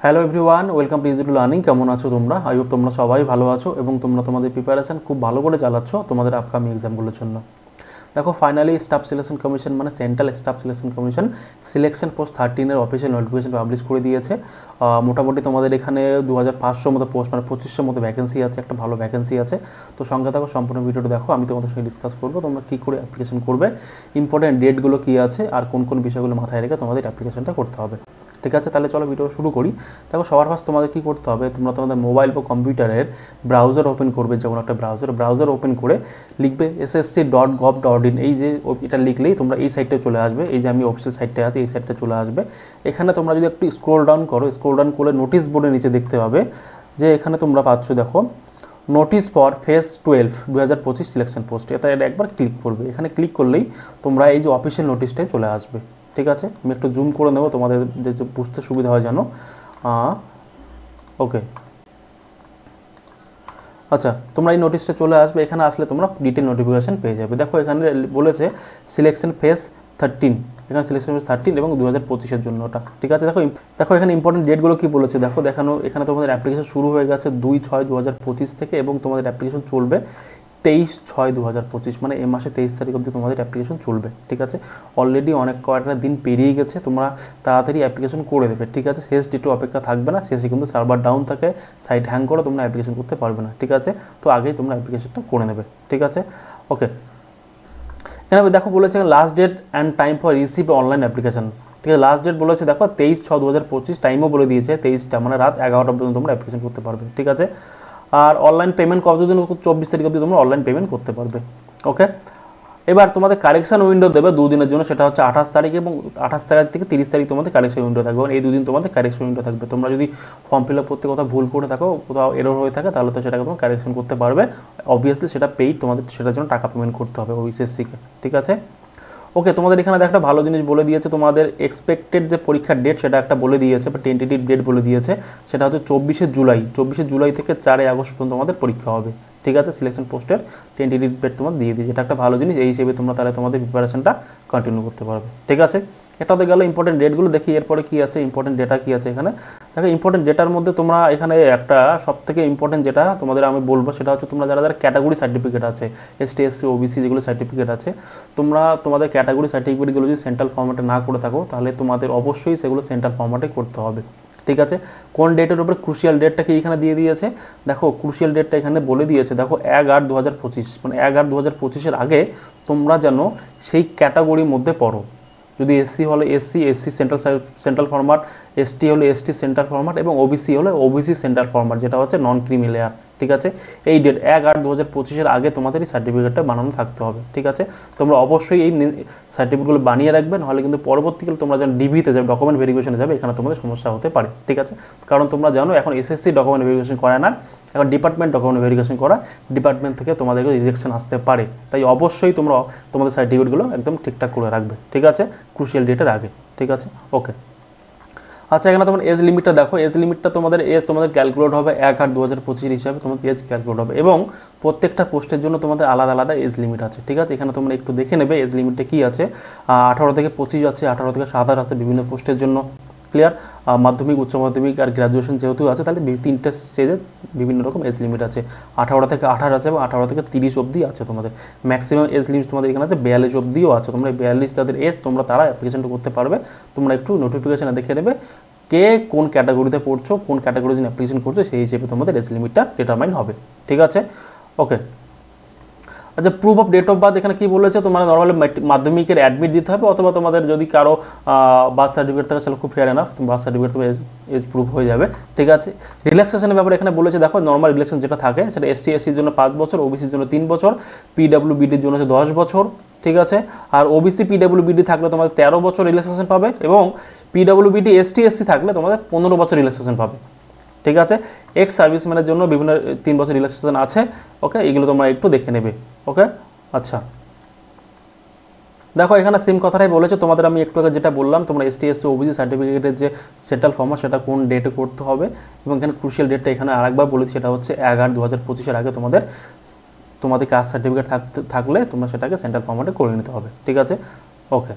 Hello everyone, welcome to easy to learning. কেমন আছো তোমরা? আই হোপ তোমরা সবাই ভালো আছো এবং তোমরা তোমাদের প্রিপারেশন খুব ভালো করে চালাচ্ছ তোমাদের আপকামিং এক্সামগুলোর জন্য। দেখো, ফাইনালি স্টাফ সিলেকশন কমিশন মানে central staff selection commission selection post 13-এর অফিসিয়াল নোটিফিকেশন পাবলিশ করে দিয়েছে। মোটামুটি তোমাদের এখানে 2500 মতো পোস্ট মানে 2500 মতো ভ্যাকেন্সি আছে, একটা ভালো ভ্যাকেন্সি আছে। তো সঙ্গে থাকো, সম্পূর্ণ ভিডিওটা দেখো, আমি তোমাদের সঙ্গে ডিসকাস করবো তোমরা কী করে অ্যাপ্লিকেশন করবে, ইম্পর্টেন্ট ডেটগুলো কী আছে আর কোন কোন বিষয়গুলো মাথায় রেখে তোমাদের অ্যাপ্লিকেশনটা করতে হবে। ঠিক আছে, তাহলে চলো ভিডিও শুরু করি। দেখো, সবার ফার্স্ট তোমাদের কী করতে হবে, তোমরা তোমাদের মোবাইল বা কম্পিউটারের ব্রাউজার ওপেন করবে, যেমন একটা ব্রাউজার ওপেন করে লিখবে ssc.gov.in। এই যে এটা লিখলেই তোমরা এই সাইটে চলে আসবে। এই যে আমি অফিসিয়াল সাইটটা আছে, এই সাইটটা চলে আসবে। এখানে তোমরা যদি একটু স্ক্রোল ডাউন করে নোটিশ বোর্ডের নিচে দেখতে পাবে যে এখানে তোমরা পাচ্ছ, দেখো, notice for phase 12 2025 selection post. এটা একবার ক্লিক করবে। এখানে ক্লিক করলেই তোমরা এই যে অফিসিয়াল নোটিশটাই চলে আসবে। ঠিক আছে, আমি একটু জুম করে নেবো তোমাদের যে বুঝতে সুবিধা হয় জানো। ওকে, আচ্ছা, তোমরা এই নোটিশটা চলে আসবে। এখানে আসলে তোমরা ডিটেল নোটিফিকেশন পেয়ে যাবে। দেখো, এখানে বলেছে সিলেকশন ফেজ 13, এখানে সিলেকশন ফেজ 13 এবং 2025-এর জন্য ওটা। ঠিক আছে, দেখো এখানে ইম্পর্টেন্ট ডেটগুলো কী বলেছে দেখো। এখানে তোমাদের অ্যাপ্লিকেশন শুরু হয়ে গেছে 2/6/2025 থেকে এবং তোমাদের অ্যাপ্লিকেশন চলবে 23/6/2025, মানে এই মাসে 23 তারিখ অবধি তোমাদের অ্যাপ্লিকেশন চলবে। ঠিক আছে, অলরেডি অনেক কয়েকটা দিন পেরিয়ে গেছে, তোমরা তাড়াতাড়ি অ্যাপ্লিকেশন করে দেবে। ঠিক আছে, শেষ ডেটও অপেক্ষা থাকবে না, শেষে কিন্তু সার্ভার ডাউন থাকে, সাইট হ্যাং করে তোমরা অ্যাপ্লিকেশন করতে পারবে না। ঠিক আছে, তো আগেই তোমরা অ্যাপ্লিকেশনটা করে নেবে। ঠিক আছে, ওকে। এখানে দেখো বলেছে last date and time for receive online application. ঠিক আছে, লাস্ট ডেট বলেছে দেখো 23/6/2025, টাইমও বলে দিয়েছে 23টা, মানে রাত 11টা পর্যন্ত তোমরা অ্যাপ্লিকেশন করতে পারবে। ঠিক আছে, আর অনলাইন পেমেন্ট কতদিন? 24 তারিখ অবধি তোমরা অনলাইন পেমেন্ট করতে পারবে। ওকে, এবার তোমাদের কারেকশন উইন্ডো দেবে 2 দিনের জন্য, সেটা হচ্ছে 28 তারিখ এবং 28 তারিখ থেকে 30 তারিখ তোমাদের কারেকশন উইন্ডো থাকবে। এই 2 দিন তোমাদের কারেকশন উইন্ডো থাকবে। তোমরা যদি ফর্ম ফিল আপ করতে কোথাও ভুল করে থাকো, কোথাও এরর হয়ে থাকে, তাহলে তো সেটাকে তোমরা কারেকশন করতে পারবে। অবভিয়াসলি সেটা পেইড, তোমাদের সেটার জন্য টাকা পেমেন্ট করতে হবে ওইচএসসিকে। ঠিক আছে, ওকে। তোমাদের এখানে একটা ভালো জিনিস বলে দিয়েছে, তোমাদের এক্সপেক্টেড যে পরীক্ষার ডেট সেটা একটা বলে দিয়েছে, বা টেন্টেটিভ ডেট বলে দিয়েছে। সেটা হচ্ছে 24শে জুলাই থেকে 4 আগস্ট পর্যন্ত তোমাদের পরীক্ষা হবে। ঠিক আছে, সিলেকশন পোস্টের টেন্টেটিভ ডেট তোমার দিয়ে দিয়েছে। এটা একটা ভালো জিনিস, এই হিসেবে তোমরা তাহলে তোমাদের প্রিপারেশনটা কন্টিনিউ করতে পারবে। ঠিক আছে, এটাতে গেলে ইম্পর্টেন্ট ডেটগুলো দেখি। এরপরে কী আছে, ইম্পর্টেন্ট ডেটা কী আছে এখানে দেখো। ইম্পর্টেন্ট ডেটার মধ্যে তোমরা এখানে একটা সবথেকে ইম্পর্টেন্ট যেটা তোমাদের আমি বলবো, সেটা হচ্ছে তোমরা যারা ক্যাটাগরি সার্টিফিকেট আছে, এসটি এসসি ওবিসি যেগুলো সার্টিফিকেট আছে, তোমরা তোমাদের ক্যাটাগরি সার্টিফিকেটগুলো যদি সেন্ট্রাল ফরম্যাটে না করে থাকো, তাহলে তোমাদের অবশ্যই সেগুলো সেন্ট্রাল ফরম্যাটে করতে হবে। ঠিক আছে, কোন ডেটের উপরে ক্রুশিয়াল ডেটটা কি এখানে দিয়ে দিয়েছে দেখো। ক্রুশিয়াল ডেটটা এখানে বলে দিয়েছে দেখো 1/8/2025, মানে 1/8/2025-এর আগে তোমরা যেন সেই ক্যাটাগরির মধ্যে পড়ো। যদি এসসি হলে এসসি সেন্ট্রাল ফরম্যাট, এসটি হলে এসটি সেন্ট্রাল ফরম্যাট এবং ওবিসি হলে ওবিসি সেন্ট্রাল ফরম্যাট, যেটা হচ্ছে নন ক্রিমি লেয়ার। ঠিক আছে, এই ডেট 1/8/2025-এর আগে তোমাদের এই সার্টিফিকেটটা বানানো থাকতে হবে। ঠিক আছে, তোমরা অবশ্যই এই সার্টিফিকেটগুলো বানিয়ে রাখবে, নাহলে কিন্তু পরবর্তীকালে তোমরা যখন ডিবিতে যাবে, ডকুমেন্ট ভেরিফিকেশনে যাবে, এখানে তোমাদের সমস্যা হতে পারে। ঠিক আছে, কারণ তোমরা জানো এখন এসএসসি ডকুমেন্ট ভেরিফিকেশন করে না, এখন ডিপার্টমেন্ট ডকুমেন্ট ভেরিফিকেশন করা, ডিপার্টমেন্ট থেকে তোমাদেরকে রিজেকশন আসতে পারে। তাই অবশ্যই তোমরা তোমাদের সার্টিফিকেটগুলো একদম ঠিকঠাক করে রাখবে। ঠিক আছে, ক্রুশিয়াল ডেটের আগে। ঠিক আছে, ওকে। আচ্ছা, এখানে তোমার এজ লিমিটটা দেখো। এজ লিমিটটা তোমাদের ক্যালকুলেট হবে 1/8/2025 হিসাবে তোমাদের এজ ক্যালকুলেট হবে, এবং প্রত্যেকটা পোস্টের জন্য তোমাদের আলাদা আলাদা এজ লিমিট আছে। ঠিক আছে, এখানে তোমরা একটু দেখে নেবে এজ লিমিটটা কী আছে। 18 থেকে 25 আছে, 18 থেকে 27 আছে বিভিন্ন পোস্টের জন্য। ক্লিয়ার? মাধ্যমিক, উচ্চ মাধ্যমিক আর গ্র্যাজুয়েশন যেহেতু আছে, তাহলে 3টে স্টেজে বিভিন্ন রকম এজ লিমিট আছে। 18 থেকে 28 আছে এবং 18 থেকে 30 অবধি আছে তোমাদের। ম্যাক্সিমাম এজ লিমিট তোমাদের এখানে আছে 42 অবধিও আছে। তোমরা 42 তাদের এজ, তারা অ্যাপ্লিকেশনটা করতে পারবে। তোমরা একটু নোটিফিকেশানে দেখে নেবে কে কোন ক্যাটাগরিতে পড়ছো, কোন ক্যাটাগরি জন্য অ্যাপ্লিকেশন করছো, সেই হিসেবে তোমাদের এজ লিমিটটা ডিটারমাইন হবে। ঠিক আছে, ওকে। আচ্ছা, proof of date of birth এখানে কী বলেছে, তোমার নর্মালি মাধ্যমিকের অ্যাডমিট দিতে হবে, অথবা তোমাদের যদি কারো বার্থ সার্টিফিকেট থাকে, সেটা খুব ফেয়ার এনাফ, তুমি বার্থ সার্টিফিকেট তোমার এজ প্রুফ হয়ে যাবে। ঠিক আছে, রিল্যাক্সেশনের ব্যাপারে এখানে বলেছে দেখো, নর্মাল রিল্যাক্সেশন যেটা থাকে সেটা এসটি এসসির জন্য 5 বছর, ওবিসির জন্য 3 বছর, পিডাব্লিউবিডির জন্য 10 বছর। ঠিক আছে, আর ওবিসি পিডাব্লিউবিডি থাকলে তোমাদের 13 বছর রিল্যাক্সেশন পাবে, এবং পিডাব্লিউবিডি এসটি এসসি থাকলে তোমাদের 15 বছর রিল্যাক্সেশন পাবে। ঠিক আছে, এক্স সার্ভিসম্যানের জন্য বিভিন্ন 3 বছর রিল্যাক্সেশন আছে। ওকে, এগুলো তোমরা একটু দেখে নেবে। ওকে, আচ্ছা। দেখো, এখানে সেম কথাটাই বলেছে তোমাদের, আমি একটু আগে যেটা বললাম, তোমরা এসটি এসসি ওবিসি সার্টিফিকেটের যে সেন্ট্রাল ফরম্যাট সেটা কোন ডেটে করতে হবে, এবং এখানে ক্রুশিয়াল ডেটটা এখানে আরেকবার বলেছি, সেটা হচ্ছে 1/8/2025-এর আগে তোমাদের কাস্ট সার্টিফিকেট থাকলে তোমরা সেটাকে সেন্ট্রাল ফরম্যাটে করে নিতে হবে। ঠিক আছে, ওকে।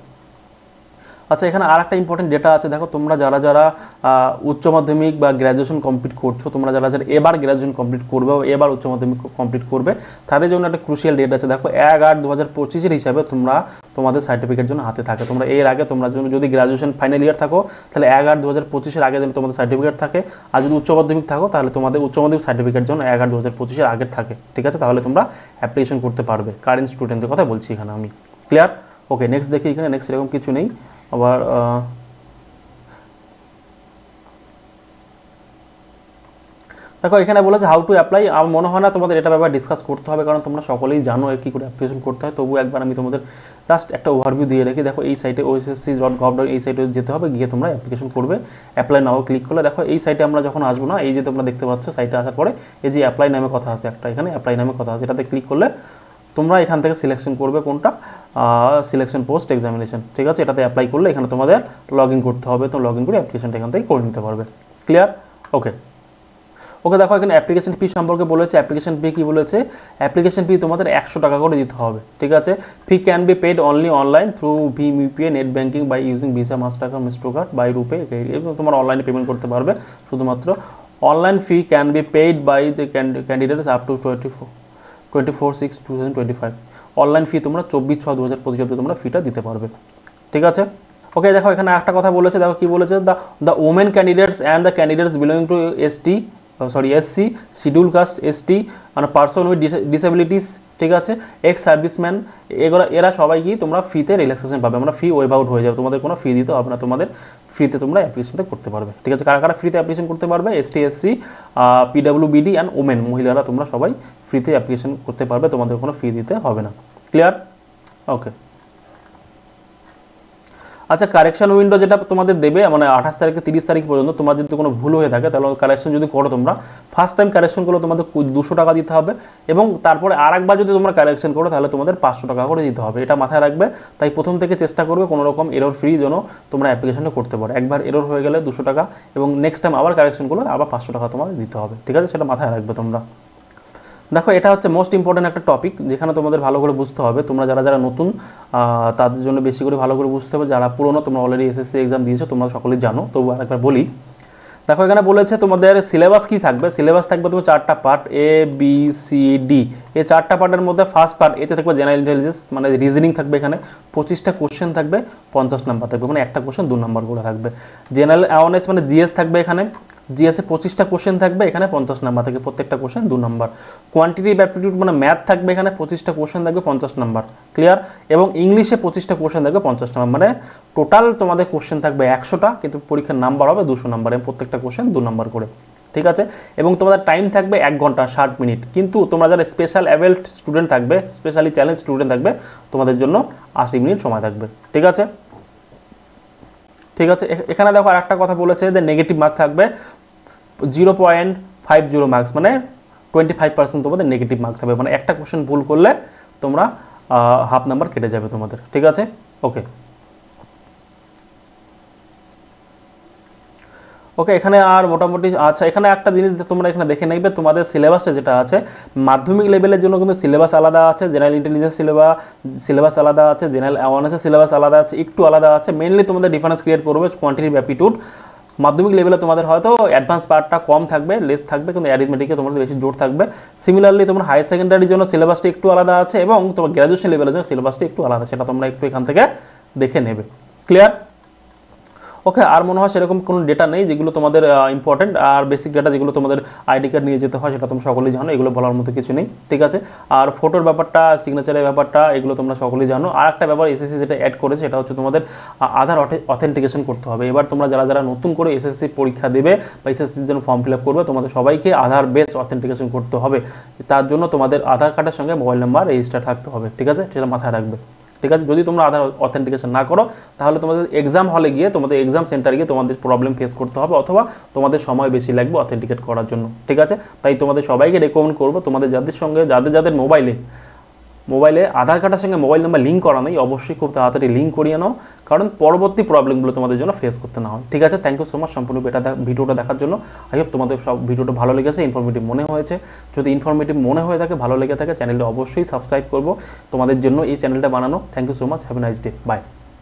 আচ্ছা, এখানে আর একটা ইম্পর্টেন্ট ডেটা আছে। দেখো তোমরা যারা যারা উচ্চ মাধ্যমিক বা গ্র্যাজুয়েশন কমপ্লিট করছো, তোমরা যারা যারা এবার গ্র্যাজুয়েশন কমপ্লিট করবে বা এবার উচ্চ মাধ্যমিক কমপ্লিট করবে, তাদের জন্য একটা ক্রুশিয়াল ডেট আছে। দেখো 1/8/2025 হিসাবে তোমাদের সার্টিফিকেট জন্য হাতে থাকে। তোমরা এর আগে তোমরা যদি গ্র্যাজুয়েশন ফাইনাল ইয়ার থাকো তাহলে 1/8/2025 আগে যেন তোমাদের সার্টিফিকেট থাকে, আর যদি উচ্চ মাধ্যমিক থাকো তাহলে তোমাদের উচ্চ মাধ্যমিক সার্টিফিকেট জন্য 1/8/2025 আগে থাকে। ঠিক আছে, তাহলে তোমরা অ্যাপ্লিকেশন করতে পারবে। কারেন্ট স্টুডেন্টদের কথা বলছি এখানে আমি। ক্লিয়ার? ওকে, নেক্সট দেখি। এখানে নেক্সট এরকম কিছু নেই। আবার দেখো এখানে বলেছে হাউ টু অ্যাপ্লাই। আমার মনে হয় না তোমাদের এটা ব্যাপারে ডিসকাস করতে হবে, কারণ তোমরা সকলেই জানো কী করে অ্যাপ্লিকেশন করতে হয়। তবু একবার আমি তোমাদের জাস্ট একটা ওভারভিউ দিয়ে রাখি। দেখো এই সাইটে ossc.gov. এই সাইটে যেতে হবে, গিয়ে তোমরা অ্যাপ্লিকেশন করবে। অ্যাপ্লাই নাও ক্লিক করলে দেখো এই সাইটে আমরা যখন আসবো না, এই যে তোমরা দেখতে পাচ্ছ সাইটে আসার পরে এই যে অ্যাপ্লাই নামে কথা আছে একটা, এখানে অ্যাপ্লাই নামে কথা আছে, এটাতে ক্লিক করলে তোমরা এখান থেকে সিলেকশন করবে কোনটা, সিলেকশন পোস্ট এক্সামিনেশন। ঠিক আছে, এটাতে অ্যাপ্লাই করলে এখানে তোমাদের লগ ইন করতে হবে। তো লগ ইন করে অ্যাপ্লিকেশনটা এখান থেকে করে নিতে পারবে। ক্লিয়ার? ওকে ওকে, দেখো এখানে অ্যাপ্লিকেশন ফি সম্পর্কে বলেছে। অ্যাপ্লিকেশন ফি কী বলেছে? অ্যাপ্লিকেশন ফি তোমাদের 100 টাকা করে দিতে হবে। ঠিক আছে, fee can be paid only online through ভীম UPI net banking by using Visa, Mastercard, Mastercard, by RuPay. এবং তোমার অনলাইনে পেমেন্ট করতে পারবে শুধুমাত্র। Online fee can be paid by the candidates up to 24/6/2025। Online fee তোমরা 24/6/2025 অবধি তোমরা ফিটা দিতে পারবে। ঠিক আছে, ওকে। দেখো এখানে একটা কথা বলেছে, দেখো কি বলেছে, the women candidates and the candidates belong to SC, schedule caste, ST, মানে পার্সন উইথ ডিসেবিলিটিস, ঠিক আছে, এক্স সার্ভিসম্যান, এরা সবাই কি তোমরা ফিতে রিল্যাক্সেশন পাবে। আমরা ফি ওয়েভ আউট হয়ে যাবে, তোমাদের কোনো ফি দিতে হবে না, তোমাদের ফ্রিতে তোমরা অ্যাপ্লিকেশনটা করতে পারবে। ঠিক আছে, কারা কারা ফ্রিতে অ্যাপ্লিকেশন করতে পারবে? এসটি, এসসি, পিডাব্লিউবিডি অ্যান্ড ওমেন, মহিলারা তোমরা সবাই ফ্রিতে অ্যাপ্লিকেশন করতে পারবে, তোমাদের কোনো ফি দিতে হবে না। ক্লিয়ার? ওকে। আচ্ছা, কারেকশন উইন্ডো যেটা তোমাদের দেবে, মানে 28 তারিখ থেকে 30 তারিখ পর্যন্ত তোমার যদি কোনো ভুল হয়ে থাকে তাহলে কারেকশন যদি করো তোমরা, ফার্স্ট টাইম কারেকশন করলে তোমাদের 200 টাকা দিতে হবে, এবং তারপরে আরেকবার যদি তোমরা কারেকশন করো তাহলে তোমাদের 500 টাকা করে দিতে হবে। এটা মাথায় রাখবে। তাই প্রথম থেকে চেষ্টা করবে কোনো রকম এরর ফ্রি যেন তোমরা অ্যাপ্লিকেশনটা করতে পারো। একবার এরর হয়ে গেলে 200 টাকা, এবং নেক্সট টাইম আবার কারেকশন করলে আবার 500 টাকা তোমাদের দিতে হবে। ঠিক আছে, সেটা মাথায় রাখবে তোমরা। দেখো এটা হচ্ছে মোস্ট ইম্পর্টেন্ট একটা টপিক, যেখানে তোমাদের ভালো করে বুঝতে হবে। তোমরা যারা যারা নতুন তাদের জন্য বেশি করে ভালো করে বুঝতে হবে। যারা পুরনো, তোমরা অলরেডি এসএসসি এক্সাম দিয়েছো, তোমরা সকলেই জানো, তবু আরেকবার বলি। দেখো এখানে বলেছে তোমাদের সিলেবাস কি থাকবে। সিলেবাস থাকবে তোমার 4টা part, A B C D. এই 4টা পার্টের মধ্যে ফার্স্ট পার্ট এতে থাকবে জেনারেল ইন্টেলিজেন্স, মানে রিজনিং থাকবে। এখানে 25টা কোশ্চেন থাকবে, 50 নাম্বার থাকবে, মানে একটা কোশ্চেন 2 নাম্বার করে থাকবে। জেনারেল অ্যাওয়ারনেস মানে জিএস থাকবে। এখানে জিএসে 25টা কোশ্চেন থাকবে, এখানে 50 নাম্বার থাকবে, প্রত্যেকটা কোশ্চেন 2 নাম্বার। কোয়ান্টিটিভ অ্যাপটিটিউড মানে ম্যাথ থাকবে, এখানে 25টা কোশ্চেন থাকবে, 50 নাম্বার। ক্লিয়ার? এবং ইংলিশে 25টা কোশ্চেন থাকবে, 50 নাম্বার। মানে টোটাল তোমাদের কোশ্চেন থাকবে 100টা, কিন্তু পরীক্ষার নাম্বার হবে 200 নাম্বার, এবং প্রত্যেকটা কোশ্চেন 2 নাম্বার করে। ঠিক আছে, এবং তোমাদের টাইম থাকবে 1 ঘন্টা 60 মিনিট। কিন্তু তোমরা যারা স্পেশাল অ্যাবেলড স্টুডেন্ট থাকবে, স্পেশালি চ্যালেঞ্জ স্টুডেন্ট থাকবে, তোমাদের জন্য 80 মিনিট সময় থাকবে। ঠিক আছে, ঠিক আছে। এখানে দেখো আরেকটা কথা বলেছে যে নেগেটিভ মার্ক থাকবে 0.50 মার্কস, মানে 25% তোমাদের নেগেটিভ মার্ক থাকবে। মানে একটা কোশ্চেন ভুল করলে তোমরা হাফ নাম্বার কেটে যাবে তোমাদের। ঠিক আছে, ওকে ওকে। এখানে আর মোটামুটি আচ্ছা, এখানে একটা জিনিস তোমরা এখানে দেখে নেবে, তোমাদের সিলেবাসটা যেটা আছে মাধ্যমিক লেভেলের জন্য কিন্তু সিলেবাস আলাদা আছে, জেনারেল ইন্টেলিজেন্স সিলেবাস আলাদা আছে, জেনারেল অ্যাওয়ারনেসের সিলেবাস আলাদা আছে, একটু আলাদা আছে। মেইনলি তোমাদের ডিফারেন্স ক্রিয়েট করবে কোয়ান্টিটিভ অ্যাপটিটিউড। মাধ্যমিক লেভেলে তোমাদের হয়তো অ্যাডভান্স পার্টটা কম থাকবে, লেস থাকবে, কিন্তু অ্যারিথমেটিকে তোমাদের বেশি জোর থাকবে। সিমিলারলি তোমার হায়ার সেকেন্ডারির জন্য সিলেবাসটা একটু আলাদা আছে, এবং তোমার গ্র্যাজুয়েশন লেভেলের জন্য সিলেবাসটা একটু আলাদা, সেটা তোমরা একটু এখান থেকে দেখে নেবে। ক্লিয়ার? ওকে, আর মনে হয় সেরকম কোনো ডেটা নেই যেগুলো তোমাদের ইম্পর্টেন্ট। আর বেসিক ডেটা যেগুলো তোমাদের আইডি কার্ড নিয়ে যেতে হয় সেটা তোমরা সকলেই জানো, এগুলো বলার মতো কিছু নেই। ঠিক আছে, আর ফটোর ব্যাপারটা, সিগনেচারের ব্যাপারটা, এগুলো তোমরা সকলেই জানো। আর একটা ব্যাপার এসএসসি যেটা অ্যাড করেছে সেটা হচ্ছে তোমাদের আধার অথেন্টিকেশন করতে হবে। এবার তোমরা যারা যারা নতুন করে এসএসসি পরীক্ষা দেবে বা এসএসসির জন্য ফর্ম ফিল আপ করবে, তোমাদের সবাইকে আধার বেস অথেন্টিকেশন করতে হবে। তার জন্য তোমাদের আধার কার্ডের সঙ্গে মোবাইল নাম্বার রেজিস্টার থাকতে হবে। ঠিক আছে, সেটা মাথায় রাখবে। ঠিক আছে, যদি তোমরা আধার অথেন্টিকেশন না করো তাহলে তোমাদের এক্সাম হলে গিয়ে, তোমাদের এক্সাম সেন্টারে গিয়ে তোমাদের প্রবলেম ফেস করতে হবে, অথবা তোমাদের সময় বেশি লাগবে অথেন্টিকেট করার জন্য। ঠিক আছে, তাই তোমাদের সবাইকে রেকমেন্ড করবো, তোমাদের যাদের সঙ্গে যাদের মোবাইলে আধার কার্ডের সঙ্গে মোবাইল নাম্বার লিঙ্ক করা নেই, অবশ্যই খুব তাড়াতাড়ি লিঙ্ক করিয়ে নাও, কারণ পরবর্তী প্রবলেমগুলো তোমাদের জন্য ফেস করতে না হয়। ঠিক আছে, থ্যাংক ইউ সো মাচ সম্পূর্ণ ভিডিওটা দেখার জন্য। আই হোপ তোমাদের সব ভিডিওটা ভালো লেগেছে, ইনফরমেটিভ মনে হয়েছে। যদি ইনফরমেটিভ মনে হয়ে থাকে, ভালো লেগে থাকে, চ্যানেলটা অবশ্যই সাবস্ক্রাইব করবো, তোমাদের জন্য এই চ্যানেলটা বানানো। Thank you so much, have a nice day, by.